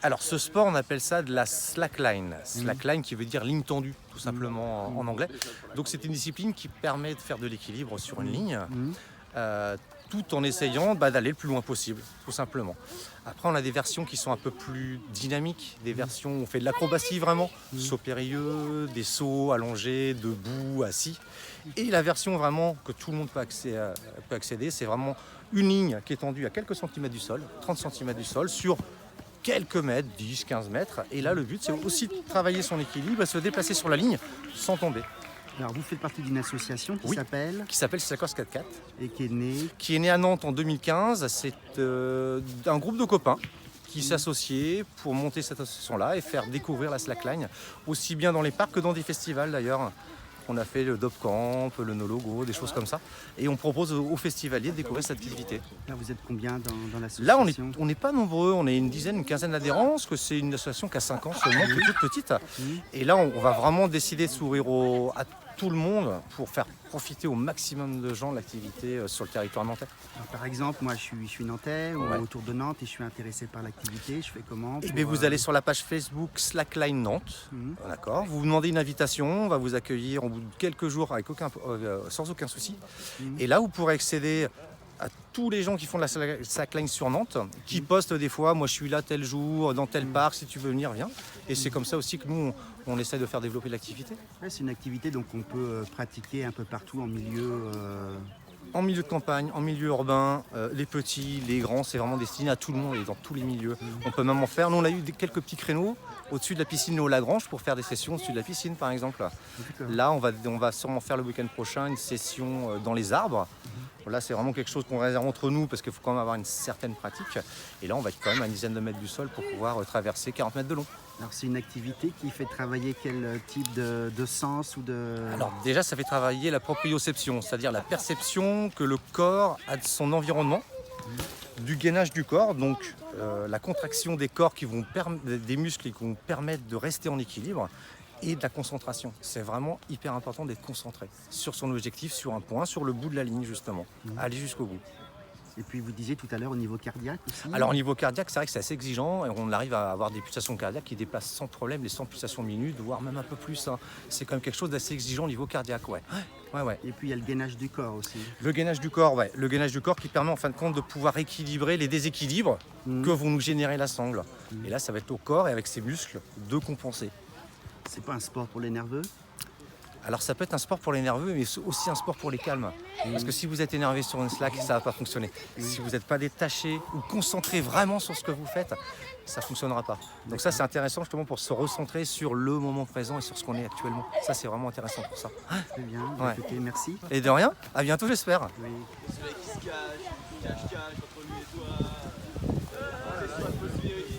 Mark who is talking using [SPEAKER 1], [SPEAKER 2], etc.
[SPEAKER 1] Alors ce sport, on appelle ça de la slackline. Slackline qui veut dire ligne tendue, tout simplement en anglais. Donc c'est une discipline qui permet de faire de l'équilibre sur une ligne, tout en essayant d'aller le plus loin possible, tout simplement. Après, on a des versions qui sont un peu plus dynamiques, des versions où on fait de l'acrobatie vraiment, saut périlleux, des sauts allongés, debout, assis. Et la version vraiment que tout le monde peut accéder, c'est vraiment une ligne qui est tendue à quelques centimètres du sol, 30 centimètres du sol, sur quelques mètres, 10, 15 mètres. Et là, le but, c'est aussi de travailler son équilibre, se déplacer sur la ligne sans tomber.
[SPEAKER 2] Alors, vous faites partie d'une association qui s'appelle
[SPEAKER 1] Cyclocross 4x4.
[SPEAKER 2] Et qui est née
[SPEAKER 1] À Nantes en 2015. C'est un groupe de copains qui s'associaient pour monter cette association-là et faire découvrir la slackline, aussi bien dans les parcs que dans des festivals d'ailleurs. On a fait le Dop Camp, le No Logo, des choses comme ça. Et on propose aux festivaliers de découvrir cette activité.
[SPEAKER 2] Là, vous êtes combien dans
[SPEAKER 1] Là,
[SPEAKER 2] l'association?
[SPEAKER 1] on n'est pas nombreux, on est une dizaine, une quinzaine d'adhérents, parce que c'est une association qui a 5 ans seulement, qui est toute petite. Et là, on va vraiment décider de s'ouvrir à tout le monde pour faire profiter au maximum de gens de l'activité sur le territoire nantais.
[SPEAKER 2] Alors, par exemple, moi, je suis nantais ou autour de Nantes et je suis intéressé par l'activité. Je fais comment
[SPEAKER 1] Et bien, vous allez sur la page Facebook Slackline Nantes, d'accord. Vous demandez une invitation, on va vous accueillir au bout de quelques jours sans aucun souci. Et là, vous pourrez accéder à tous les gens qui font de la slackline sur Nantes, qui postent des fois, moi je suis là tel jour, dans tel parc, si tu veux venir, viens. Et c'est comme ça aussi que nous, on essaie de faire développer l'activité.
[SPEAKER 2] Ouais, c'est une activité donc on peut pratiquer un peu partout en milieu...
[SPEAKER 1] En milieu de campagne, en milieu urbain, les petits, les grands, c'est vraiment destiné à tout le monde et dans tous les milieux. On peut même en faire. Nous, on a eu quelques petits créneaux au-dessus de la piscine au Lagrange pour faire des sessions au-dessus de la piscine, par exemple. Là, on va sûrement faire le week-end prochain une session dans les arbres. Là, c'est vraiment quelque chose qu'on réserve entre nous parce qu'il faut quand même avoir une certaine pratique. Et là, on va être quand même à une dizaine de mètres du sol pour pouvoir traverser 40 mètres de long.
[SPEAKER 2] Alors, c'est une activité qui fait travailler quel type de sens ou de...
[SPEAKER 1] Alors déjà, ça fait travailler la proprioception, c'est-à-dire la perception que le corps a de son environnement, du gainage du corps, donc la contraction des corps des muscles qui vont permettre de rester en équilibre, et de la concentration. C'est vraiment hyper important d'être concentré sur son objectif, sur un point, sur le bout de la ligne justement, aller jusqu'au bout.
[SPEAKER 2] Et puis vous disiez tout à l'heure au niveau cardiaque aussi.
[SPEAKER 1] Alors au niveau cardiaque, c'est vrai que c'est assez exigeant et on arrive à avoir des pulsations cardiaques qui dépassent sans problème les 100 pulsations minutes, voire même un peu plus. C'est quand même quelque chose d'assez exigeant au niveau cardiaque, ouais.
[SPEAKER 2] Et puis il y a le gainage du corps aussi.
[SPEAKER 1] Le gainage du corps, le gainage du corps qui permet en fin de compte de pouvoir équilibrer les déséquilibres que vont nous générer la sangle. Et là, ça va être au corps et avec ses muscles de compenser.
[SPEAKER 2] C'est pas un sport pour les nerveux?
[SPEAKER 1] Alors ça peut être un sport pour les nerveux, mais aussi un sport pour les calmes. Parce que si vous êtes énervé sur une slack, ça ne va pas fonctionner. Si vous n'êtes pas détaché ou concentré vraiment sur ce que vous faites, ça ne fonctionnera pas. Donc ça, c'est intéressant justement pour se recentrer sur le moment présent et sur ce qu'on est actuellement. Ça, c'est vraiment intéressant pour ça.
[SPEAKER 2] Très bien, écoutez, merci.
[SPEAKER 1] Et de rien, à bientôt j'espère.
[SPEAKER 2] Oui.
[SPEAKER 3] Celui qui se cache, entre lui et toi. Laisse-moi te poser.